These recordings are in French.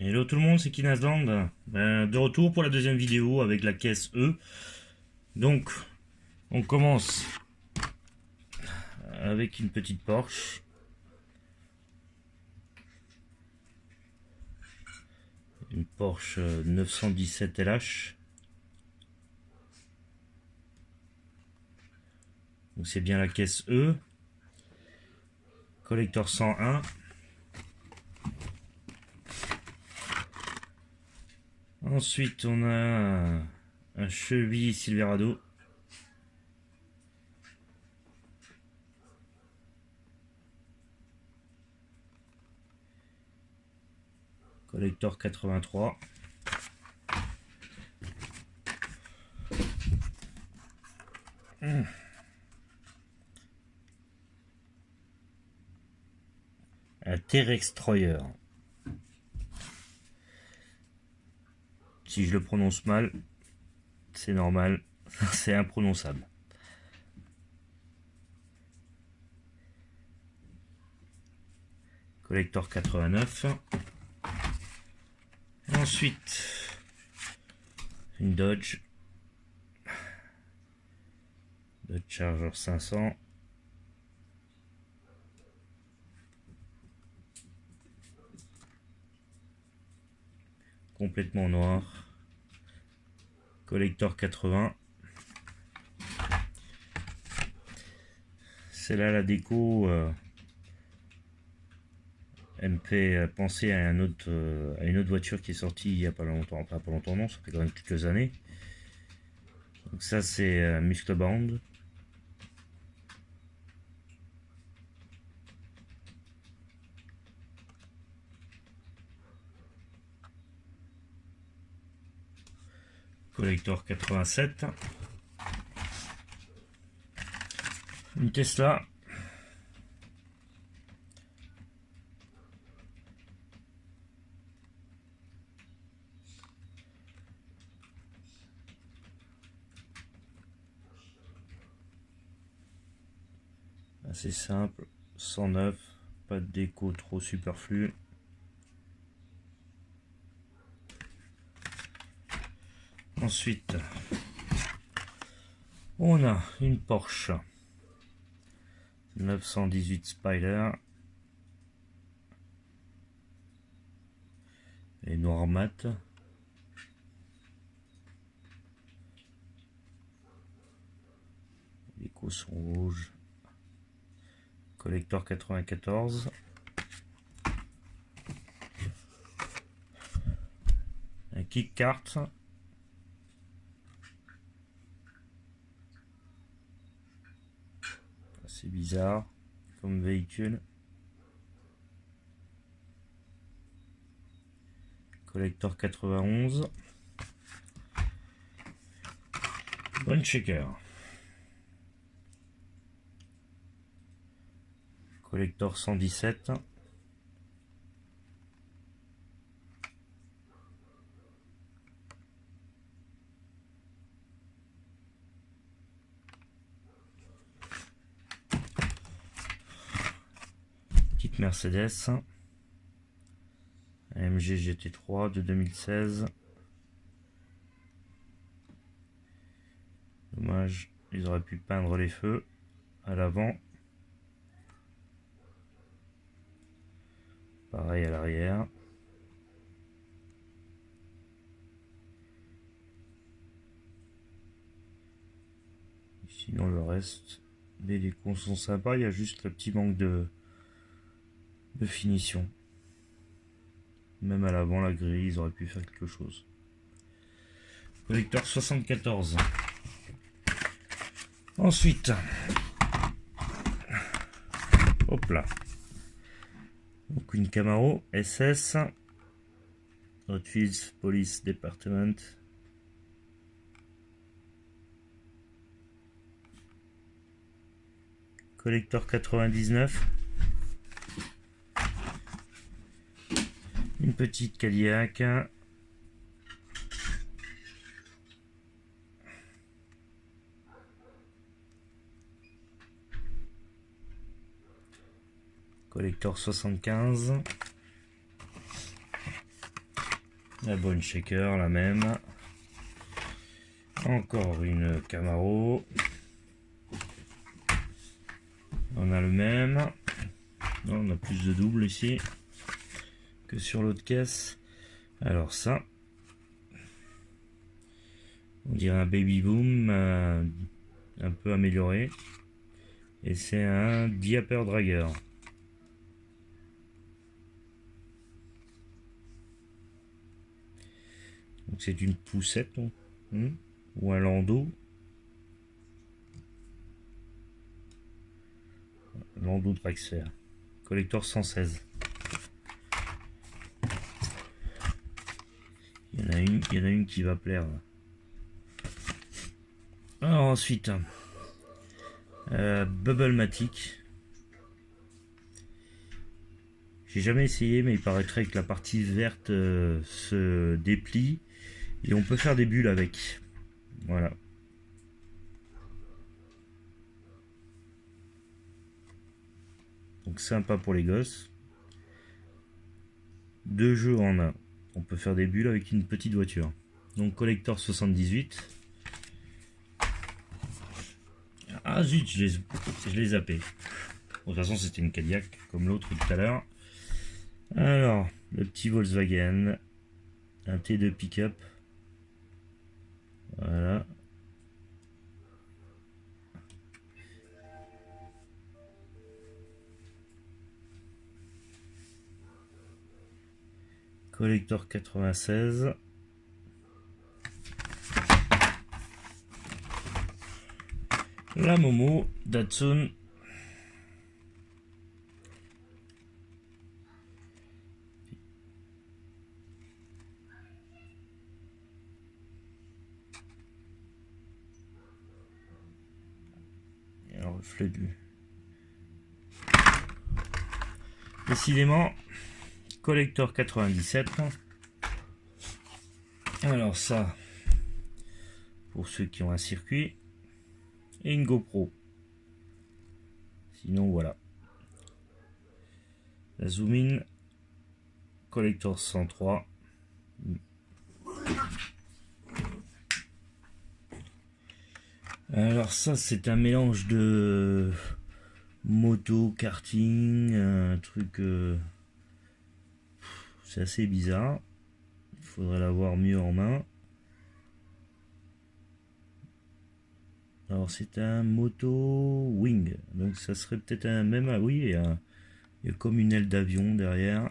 Hello tout le monde, c'est Kinasland. De retour pour la deuxième vidéo avec la caisse E. Donc, on commence avec une petite Porsche. Une Porsche 917 LH. Donc c'est bien la caisse E. Collector 101. Ensuite, on a un Chevy Silverado. Collector 83. Un T-Rex Troyer. Si je le prononce mal, c'est normal, c'est imprononçable. Collector 89. Ensuite, une Dodge Charger 500. Complètement noir. Collector 80. C'est là la déco. Elle me fait penser à une autre voiture qui est sortie il n'y a pas longtemps. Enfin, pas longtemps, non, ça fait quand même quelques années. Donc ça c'est Musclebound. Collector 87. Une Tesla. Assez simple, 109, pas de déco trop superflue. Ensuite, on a une Porsche 918 Spider et noir mat. Les décos sont rouges. Collector 94. Un kick kart. C'est bizarre comme véhicule. Collector 91. Bonne shaker. Collector 117. Petite Mercedes. AMG GT3 de 2016. Dommage, ils auraient pu peindre les feux à l'avant. Pareil à l'arrière. Sinon le reste, les décos sont sympas, il y a juste le petit manque de finition. Même à l'avant, la grille, ils auraient pu faire quelque chose. Collector 74. Ensuite, hop là. Donc une Camaro SS. Hot Wheels Police Department. Collector 99. Une petite Cadillac. Collector 75. La bonne shaker, la même. Encore une Camaro. On a le même. Non, on a plus de double ici que sur l'autre caisse. Alors ça, on dirait un baby boom un peu amélioré. Et c'est un Diaper Dragger. Donc c'est une poussette ou un landau. Landau Dragster. Collector 116. Il y en a une qui va plaire. Alors ensuite, Bubblematic. J'ai jamais essayé, mais il paraîtrait que la partie verte se déplie et on peut faire des bulles avec. Voilà. Donc sympa pour les gosses. 2 jeux en un. On peut faire des bulles avec une petite voiture. Donc collector 78. Ah zut, je l'ai zappé. Bon, de toute façon c'était une Cadillac comme l'autre tout à l'heure. Alors, le petit Volkswagen. Un T2 pick-up. Voilà. Collector 96. La Momo Datsun. Alors, le fleuve du... Décidément, Collector 97. Alors ça, pour ceux qui ont un circuit. Et une GoPro. Sinon, voilà. La Zoom In Collector 103. Alors ça, c'est un mélange de moto, karting, un truc... c'est assez bizarre. Il faudrait l'avoir mieux en main. Alors c'est un moto wing. Donc ça serait peut-être un même... Ah oui, il y a comme une aile d'avion derrière.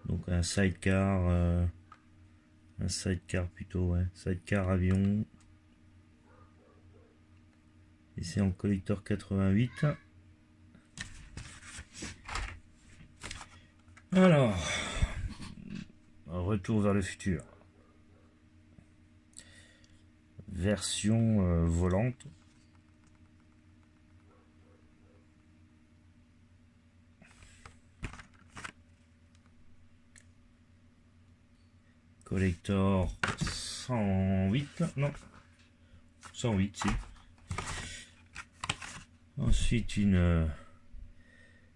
Donc un sidecar... un sidecar plutôt, ouais. Sidecar avion. Et c'est en collector 88. Alors, retour vers le futur. Version volante. Collector 108, non, 108, si. Ensuite,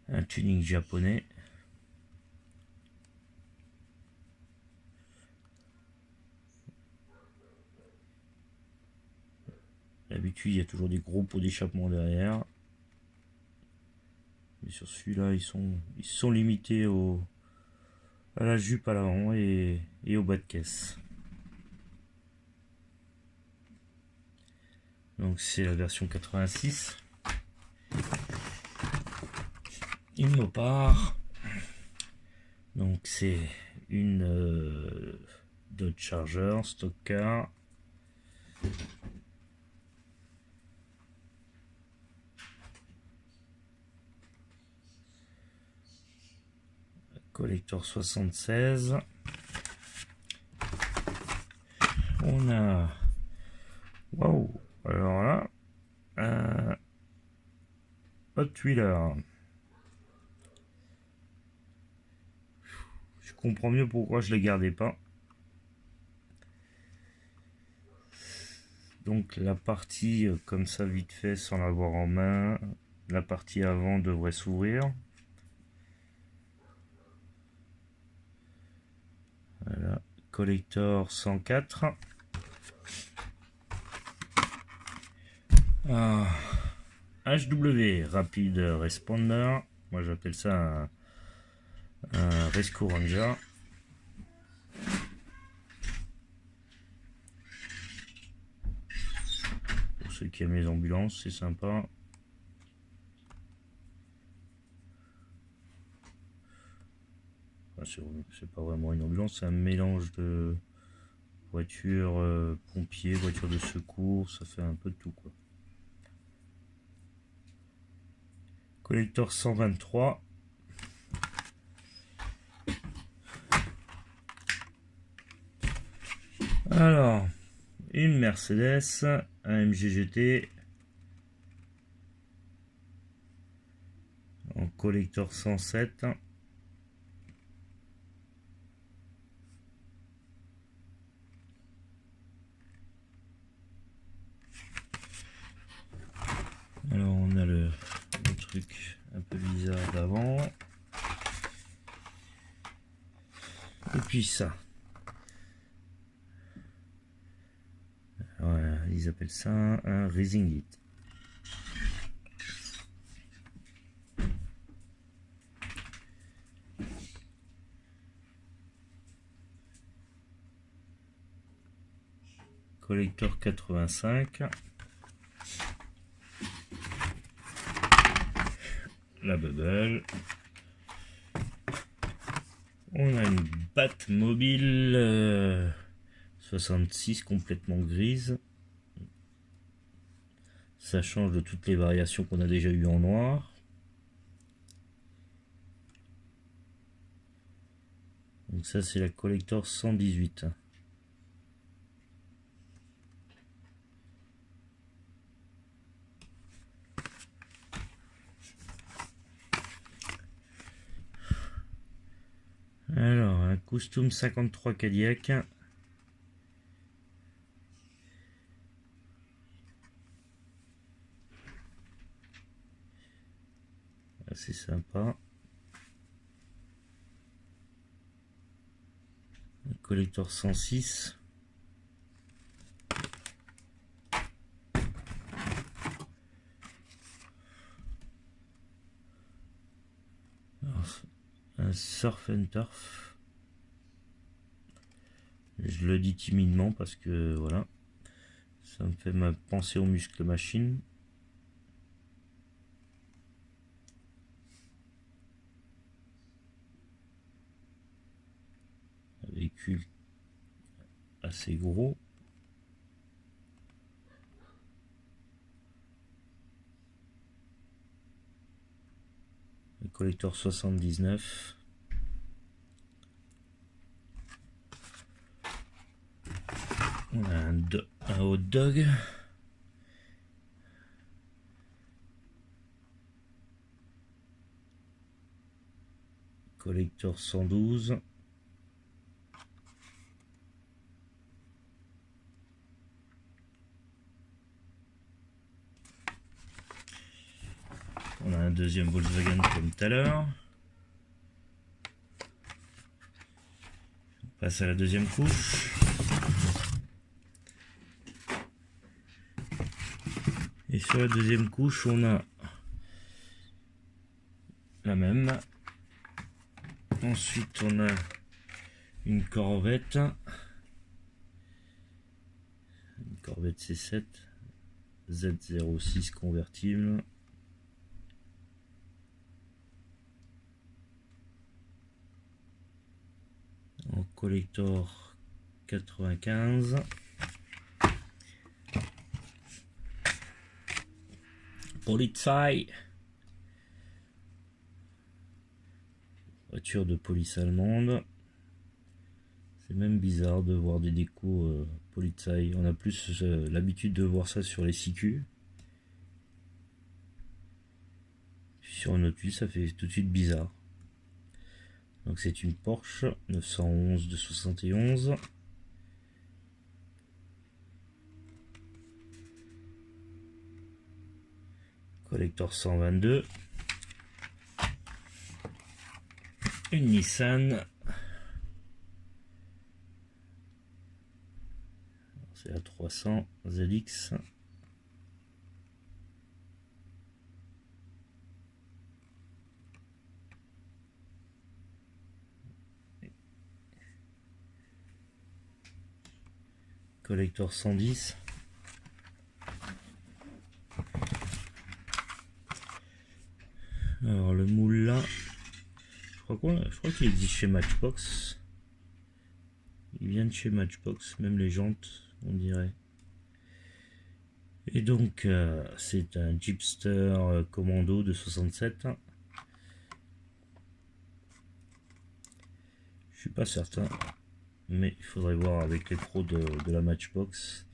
un tuning japonais. D'habitude, il y a toujours des gros pots d'échappement derrière. Mais sur celui-là, ils sont limités à la jupe à l'avant et au bas de caisse. Donc c'est la version 86. Une Mopar. Donc c'est une Dodge Charger stock car. Collector 76. On a... Waouh. Alors là... un Hot Wheeler. Je comprends mieux pourquoi je ne les gardais pas. Donc la partie comme ça vite fait sans l'avoir en main. La partie avant devrait s'ouvrir. Collector 104. HW, Rapid Responder. Moi j'appelle ça un Rescue Ranger. Pour ceux qui aiment les ambulances, c'est sympa. Enfin, c'est pas vraiment une ambulance, c'est un mélange de voiture pompiers, voiture de secours, ça fait un peu de tout quoi. Collector 123. Alors, une Mercedes, un MGGT en collector 107. Alors on a le truc un peu bizarre d'avant. Et puis ça. Voilà, ils appellent ça un Rising It. Collector 85. La Bubble. On a une Batmobile 66 complètement grise. Ça change de toutes les variations qu'on a déjà eues en noir. Donc ça c'est la Collector 118. Alors, un Custom 53 Cadillac. C'est sympa. Un Collector 106. Alors, un Surf and Turf. Je le dis timidement parce que voilà, ça me fait penser aux muscles machine. Un véhicule assez gros. Le Collector 79. On a un hot dog. Collector 112. On a un deuxième Volkswagen comme tout à l'heure. On passe à la deuxième couche. Et sur la deuxième couche, on a la même. Ensuite, on a une Corvette. Une Corvette C7 Z06 convertible. En collector 95. Polizei. Voiture de police allemande. C'est même bizarre de voir des décos Polizei. On a plus l'habitude de voir ça sur les CQ. Sur un autre ça fait tout de suite bizarre. Donc c'est une Porsche 911 de 71. Collector 122. Une Nissan. c'est à 300 ZX. Collector 110. Alors le moule là, je crois qu'il existe chez Matchbox. Il vient de chez Matchbox, même les jantes, on dirait. Et donc c'est un Jeepster Commando de 67. Je suis pas certain, mais il faudrait voir avec les pros de la Matchbox.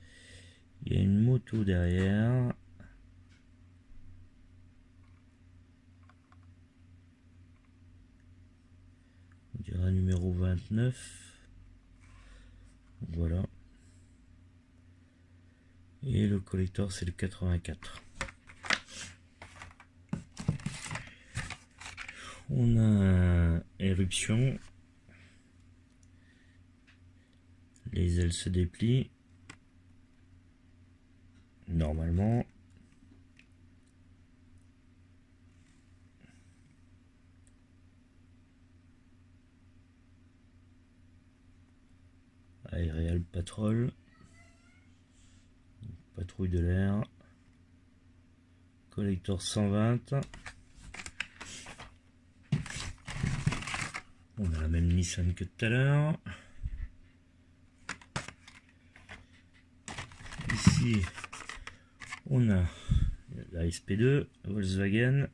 Il y a une moto derrière. On dirait numéro 29. Voilà. Et le collector c'est le 84. On a éruption. Les ailes se déplient. Normalement. Aerial Patrol. Patrouille de l'air. Collector 120. On a la même Nissan que tout à l'heure. Ici, on a la SP2, Volkswagen.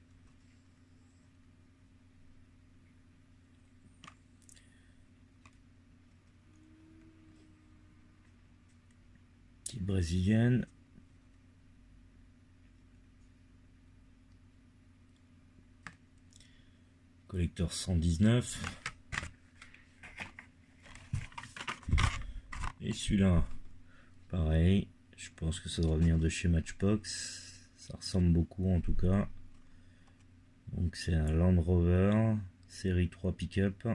Petite brésilienne. Collector 119. Et celui-là, pareil, je pense que ça doit venir de chez Matchbox. Ça ressemble beaucoup en tout cas. Donc c'est un Land Rover série 3 pick-up.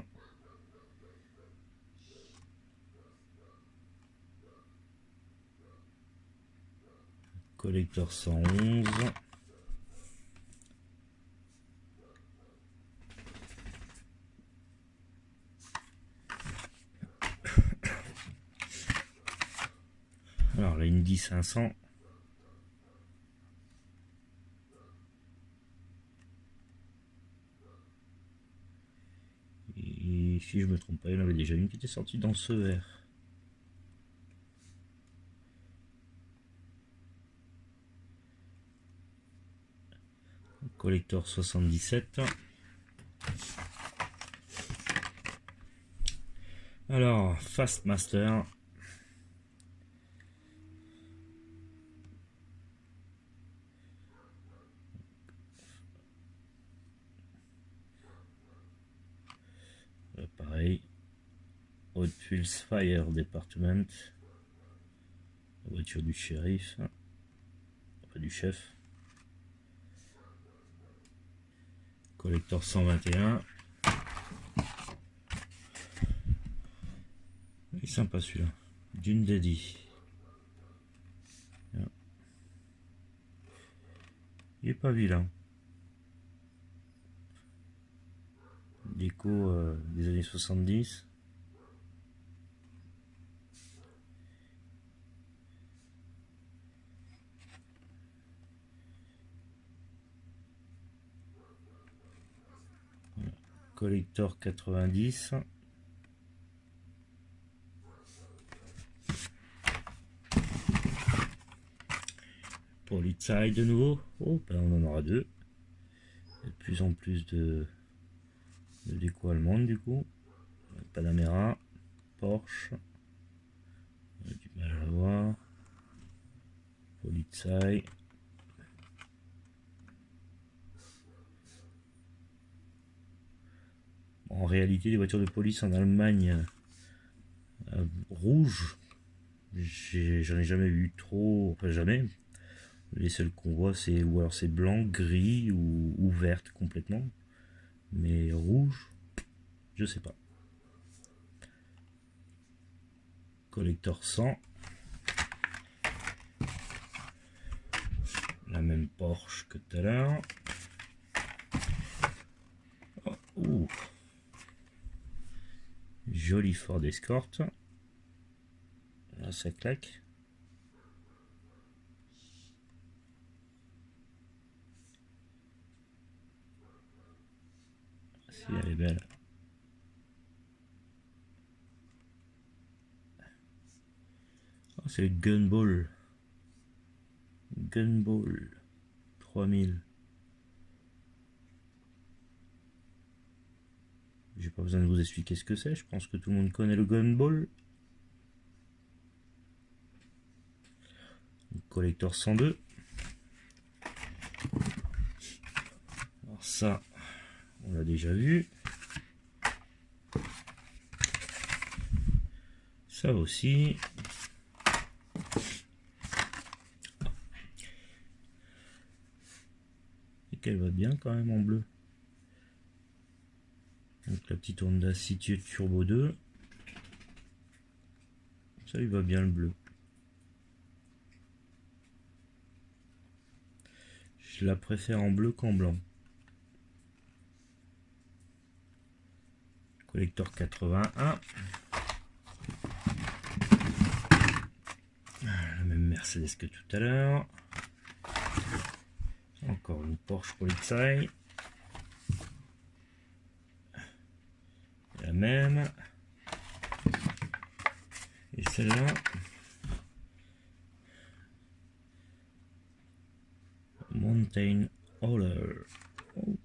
Collector 111. Alors la Indy 500. Et si je me trompe pas, il y en avait déjà une qui était sortie dans ce vert. Collector 77. Alors, Fastmaster. Pareil. Hot Wheels Fire Department. La voiture du shérif. Pas du chef. Collector 121. Il est sympa celui-là. Dune Daddy. Il est pas vilain. Déco des années 70. Collector 90. Polizei de nouveau. Oh, ben on en aura deux. Il y a de plus en plus de déco allemande du coup. Panamera, Porsche. On a du mal à voir. Polizei. En réalité, les voitures de police en Allemagne rouges, j'en ai jamais vu trop, enfin jamais. Les seuls qu'on voit, c'est ou alors c'est blanc, gris ou verte complètement. Mais rouge, je sais pas. Collector 100. la même Porsche que tout à l'heure. Oh, ouh. Joli Ford Escort. Là, ça claque. Si, elle est belle. Oh, c'est le Gunball. Gunball 3000. J'ai pas besoin de vous expliquer ce que c'est. Je pense que tout le monde connaît le Gunball. Collector 102. Alors ça, on l'a déjà vu. Ça aussi. Et qu'elle va bien quand même en bleu. Donc la petite Honda City Turbo 2. Ça lui va bien le bleu. Je la préfère en bleu qu'en blanc. Collector 81. La même Mercedes que tout à l'heure. Encore une Porsche Polizei. La même. Et celle-là. Mountain Hauler. Oh.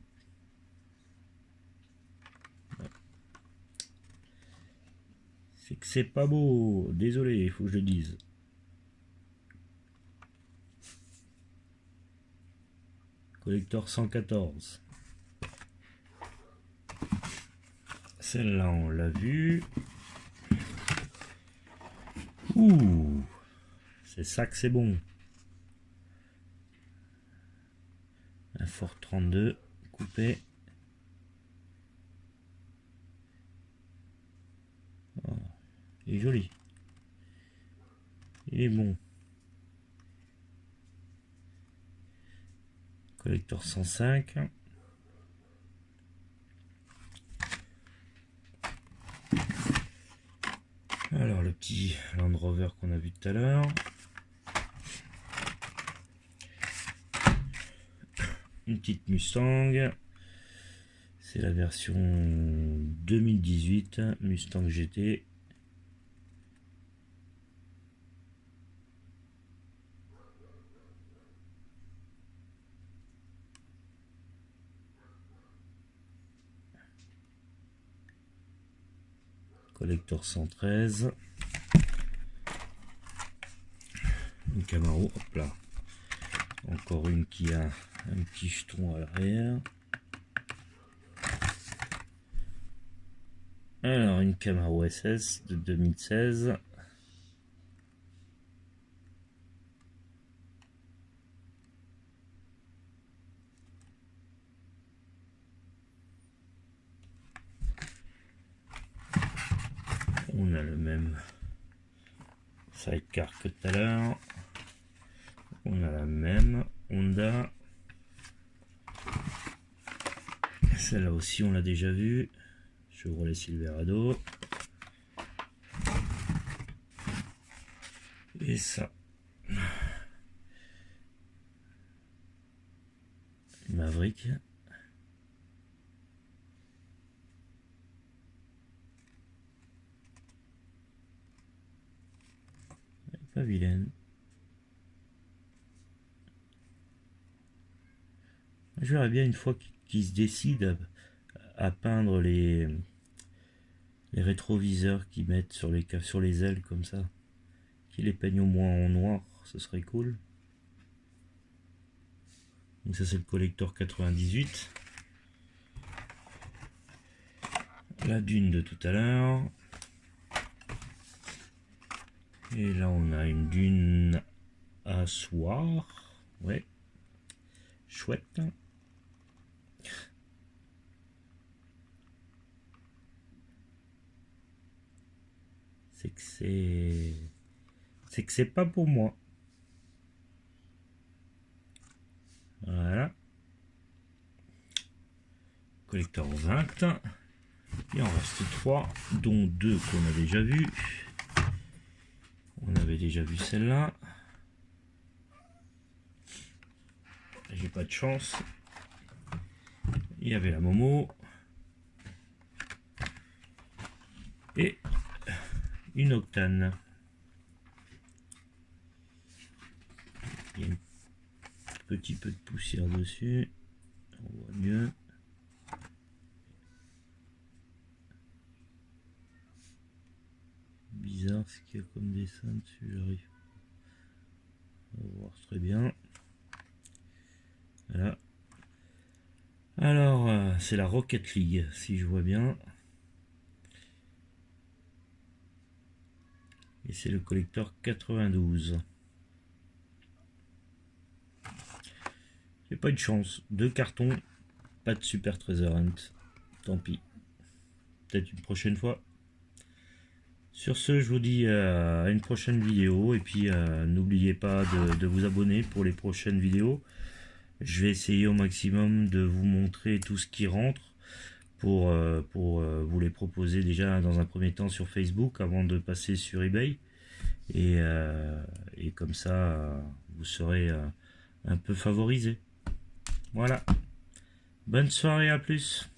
C'est que c'est pas beau. Désolé, il faut que je le dise. Collector 114. Celle-là, on l'a vue. Ouh, c'est ça que c'est bon. Un Ford 32 coupé. Oh, il est joli. Il est bon. Collector 105. Alors le petit Land Rover qu'on a vu tout à l'heure. Une petite Mustang. C'est la version 2018 Mustang GT. Collector 113. Une Camaro, hop là. Encore une qui a un petit jeton à l'arrière. Alors une Camaro SS de 2016. On a le même sidecar que tout à l'heure. On a la même Honda. Celle-là aussi on l'a déjà vue. Chevrolet Silverado. Et ça. Maverick. Pas vilaine. Je verrais bien une fois qu'ils se décident à peindre les rétroviseurs qu'ils mettent sur les ailes comme ça. Qu'ils les peignent au moins en noir, ce serait cool. Donc ça c'est le collector 98. La dune de tout à l'heure. Et là on a une dune à soir. Ouais. Chouette. C'est que c'est pas pour moi. Voilà. Collector 20. Il en reste 3, dont 2 qu'on a déjà vu. On avait déjà vu celle-là. J'ai pas de chance. Il y avait la Momo. Et une Octane. Il y a un petit peu de poussière dessus. On voit mieux. Bizarre ce qu'il y a comme dessin dessus, j'arrive. On va voir très bien. Voilà. Alors, c'est la Rocket League, si je vois bien. Et c'est le collector 92. J'ai pas eu de chance. 2 cartons, pas de Super Treasure Hunt. Tant pis. Peut-être une prochaine fois. Sur ce, je vous dis à une prochaine vidéo. Et puis, n'oubliez pas de vous abonner pour les prochaines vidéos. Je vais essayer au maximum de vous montrer tout ce qui rentre pour vous les proposer déjà dans un premier temps sur Facebook avant de passer sur eBay. Et comme ça, vous serez un peu favorisé. Voilà. Bonne soirée, à plus.